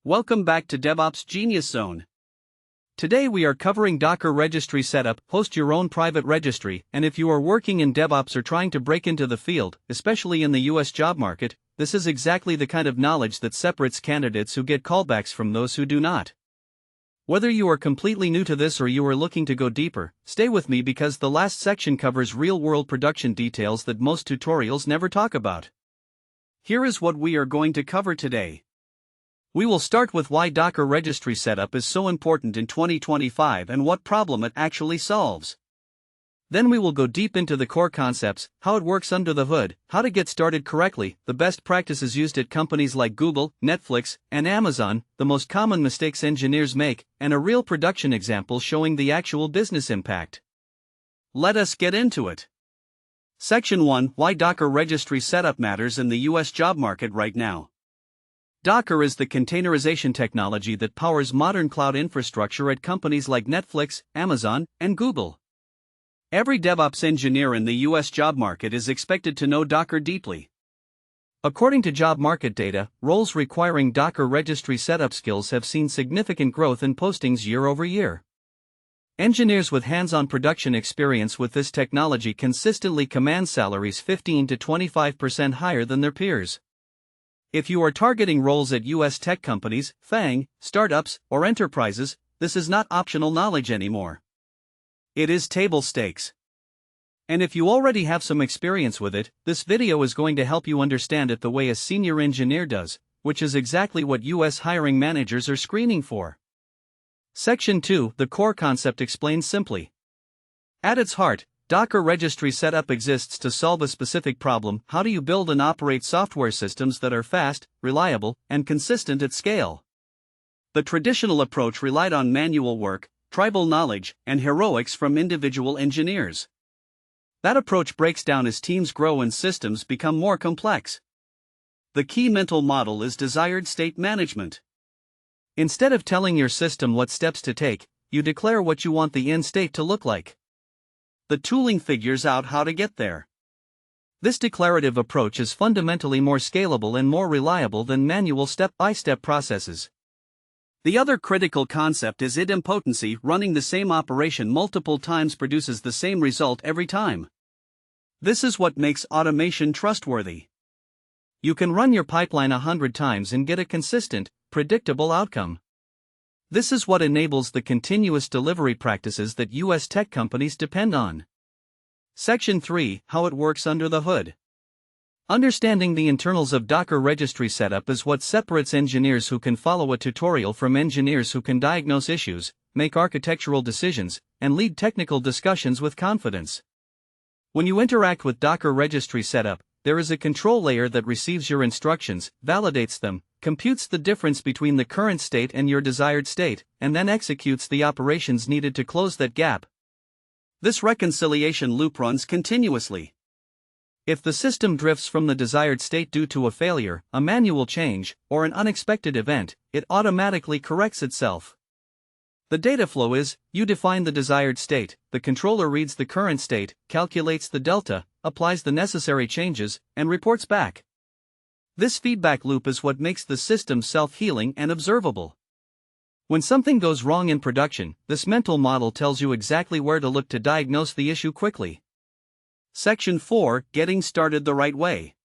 Welcome back to DevOps Genius Zone. Today we are covering Docker Registry setup. Host your own private registry, and if you are working in DevOps or trying to break into the field, especially in the US job market, this is exactly the kind of knowledge that separates candidates who get callbacks from those who do not. Whether you are completely new to this or you are looking to go deeper, stay with me because the last section covers real-world production details that most tutorials never talk about. Here is what we are going to cover today. We will start with why Docker Registry setup is so important in 2025 and what problem it actually solves. Then we will go deep into the core concepts, how it works under the hood, how to get started correctly, the best practices used at companies like Google, Netflix, and Amazon, the most common mistakes engineers make, and a real production example showing the actual business impact. Let us get into it. Section 1: Why Docker Registry setup matters in the US job market right now. Docker is the containerization technology that powers modern cloud infrastructure at companies like Netflix, Amazon, and Google. Every DevOps engineer in the US job market is expected to know Docker deeply. According to job market data, roles requiring Docker registry setup skills have seen significant growth in postings year over year. Engineers with hands-on production experience with this technology consistently command salaries 15 to 25% higher than their peers. If you are targeting roles at US tech companies, FAANG, startups, or enterprises, this is not optional knowledge anymore. It is table stakes. And if you already have some experience with it, this video is going to help you understand it the way a senior engineer does, which is exactly what US hiring managers are screening for. Section 2: The core concept explained simply. At its heart, Docker Registry setup exists to solve a specific problem: how do you build and operate software systems that are fast, reliable, and consistent at scale? The traditional approach relied on manual work, tribal knowledge, and heroics from individual engineers. That approach breaks down as teams grow and systems become more complex. The key mental model is desired state management. Instead of telling your system what steps to take, you declare what you want the end state to look like. The tooling figures out how to get there. This declarative approach is fundamentally more scalable and more reliable than manual step-by-step processes. The other critical concept is idempotency. Running the same operation multiple times produces the same result every time. This is what makes automation trustworthy. You can run your pipeline 100 times and get a consistent, predictable outcome. This is what enables the continuous delivery practices that US tech companies depend on. Section 3: How it works under the hood. Understanding the internals of Docker registry setup is what separates engineers who can follow a tutorial from engineers who can diagnose issues, make architectural decisions, and lead technical discussions with confidence. When you interact with Docker registry setup, there is a control layer that receives your instructions, validates them, computes the difference between the current state and your desired state, and then executes the operations needed to close that gap. This reconciliation loop runs continuously. If the system drifts from the desired state due to a failure, a manual change, or an unexpected event, it automatically corrects itself. The data flow is: you define the desired state, the controller reads the current state, calculates the delta, applies the necessary changes, and reports back. This feedback loop is what makes the system self-healing and observable. When something goes wrong in production, this mental model tells you exactly where to look to diagnose the issue quickly. Section 4: Getting started the right way.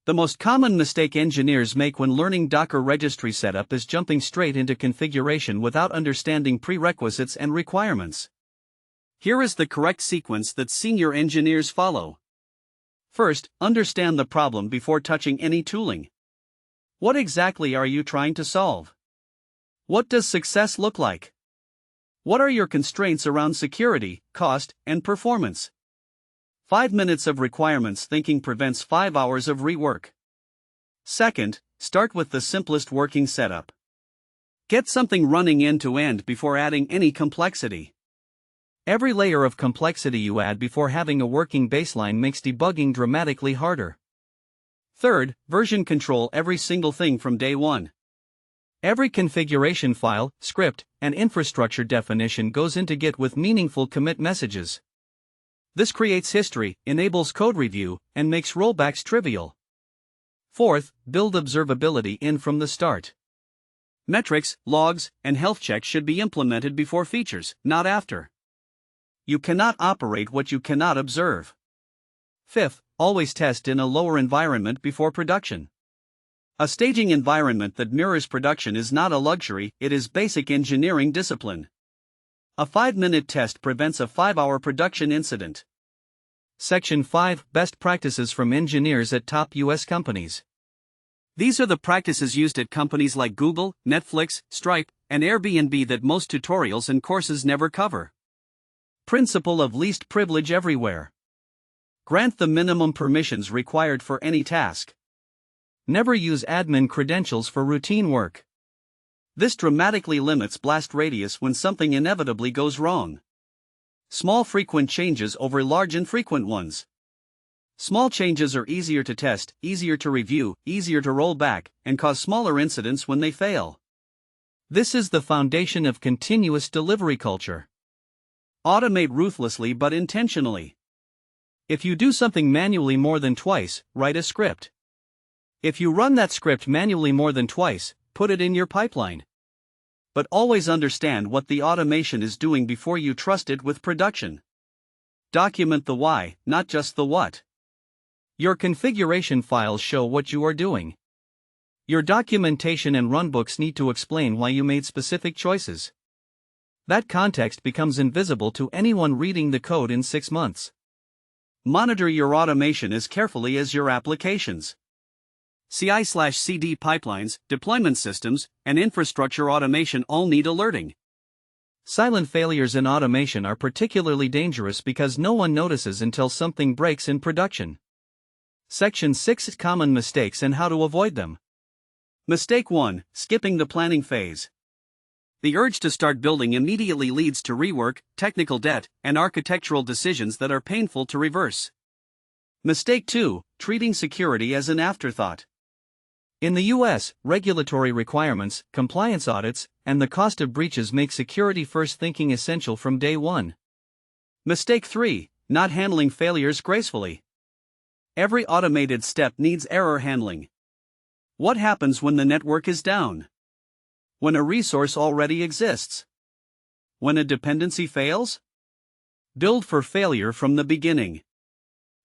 The most common mistake engineers make when learning Docker registry setup is jumping straight into configuration without understanding prerequisites and requirements. Here is the correct sequence that senior engineers follow. First, understand the problem before touching any tooling. What exactly are you trying to solve? What does success look like? What are your constraints around security, cost, and performance? 5 minutes of requirements thinking prevents 5 hours of rework. Second, start with the simplest working setup. Get something running end to end before adding any complexity. Every layer of complexity you add before having a working baseline makes debugging dramatically harder. Third, version control every single thing from day one. Every configuration file, script, and infrastructure definition goes into Git with meaningful commit messages. This creates history, enables code review, and makes rollbacks trivial. Fourth, build observability in from the start. Metrics, logs, and health checks should be implemented before features, not after. You cannot operate what you cannot observe. Fifth, always test in a lower environment before production. A staging environment that mirrors production is not a luxury, it is basic engineering discipline. A 5-minute test prevents a 5-hour production incident. Section 5, Best Practices from Engineers at Top U.S. Companies. These are the practices used at companies like Google, Netflix, Stripe, and Airbnb that most tutorials and courses never cover. Principle of least privilege everywhere. Grant the minimum permissions required for any task. Never use admin credentials for routine work. This dramatically limits blast radius when something inevitably goes wrong. Small frequent changes over large infrequent ones. Small changes are easier to test, easier to review, easier to roll back, and cause smaller incidents when they fail. This is the foundation of continuous delivery culture. Automate ruthlessly but intentionally. If you do something manually more than twice, write a script. If you run that script manually more than twice, put it in your pipeline. But always understand what the automation is doing before you trust it with production. Document the why, not just the what. Your configuration files show what you are doing. Your documentation and runbooks need to explain why you made specific choices. That context becomes invisible to anyone reading the code in 6 months. Monitor your automation as carefully as your applications. CI/CD pipelines, deployment systems, and infrastructure automation all need alerting. Silent failures in automation are particularly dangerous because no one notices until something breaks in production. Section 6, Common mistakes and how to avoid them. Mistake 1, skipping the planning phase. The urge to start building immediately leads to rework, technical debt, and architectural decisions that are painful to reverse. Mistake 2, treating security as an afterthought. In the US, regulatory requirements, compliance audits, and the cost of breaches make security-first thinking essential from day one. Mistake 3, not handling failures gracefully. Every automated step needs error handling. What happens when the network is down? When a resource already exists? When a dependency fails? Build for failure from the beginning.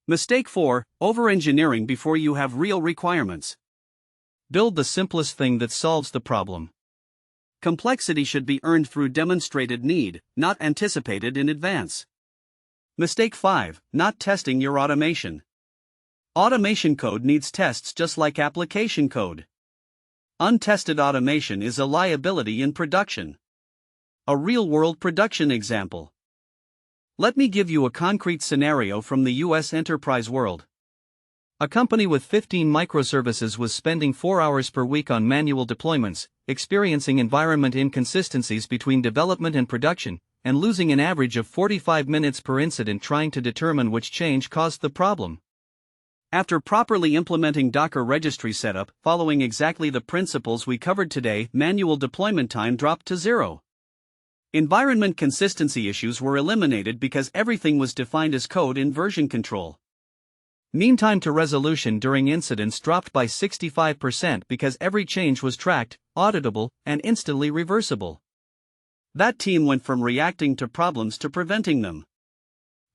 Mistake 4, over-engineering before you have real requirements. Build the simplest thing that solves the problem. Complexity should be earned through demonstrated need, not anticipated in advance. Mistake 5, not testing your automation. Automation code needs tests just like application code. Untested automation is a liability in production. A real-world production example. Let me give you a concrete scenario from the US enterprise world. A company with 15 microservices was spending 4 hours per week on manual deployments, experiencing environment inconsistencies between development and production, and losing an average of 45 minutes per incident trying to determine which change caused the problem. After properly implementing Docker Registry setup, following exactly the principles we covered today, manual deployment time dropped to 0. Environment consistency issues were eliminated because everything was defined as code in version control. Mean time to resolution during incidents dropped by 65% because every change was tracked, auditable, and instantly reversible. That team went from reacting to problems to preventing them.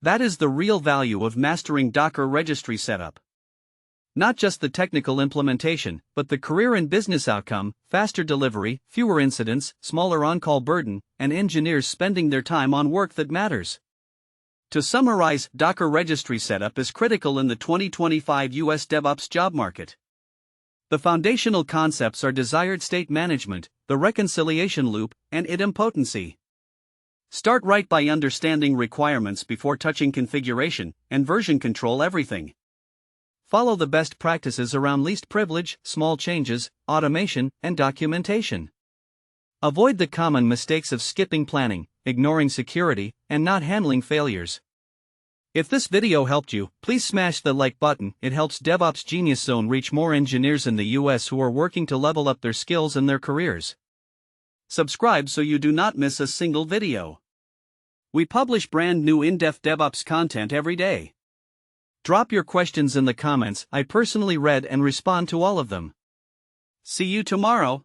That is the real value of mastering Docker Registry setup. Not just the technical implementation, but the career and business outcome, faster delivery, fewer incidents, smaller on-call burden, and engineers spending their time on work that matters. To summarize, Docker Registry setup is critical in the 2025 US DevOps job market. The foundational concepts are desired state management, the reconciliation loop, and idempotency. Start right by understanding requirements before touching configuration, and version control everything. Follow the best practices around least privilege, small changes, automation, and documentation. Avoid the common mistakes of skipping planning, ignoring security, and not handling failures. If this video helped you, please smash the like button. It helps DevOps Genius Zone reach more engineers in the US who are working to level up their skills and their careers. Subscribe so you do not miss a single video. We publish brand new in-depth DevOps content every day. Drop your questions in the comments. I personally read and respond to all of them. See you tomorrow.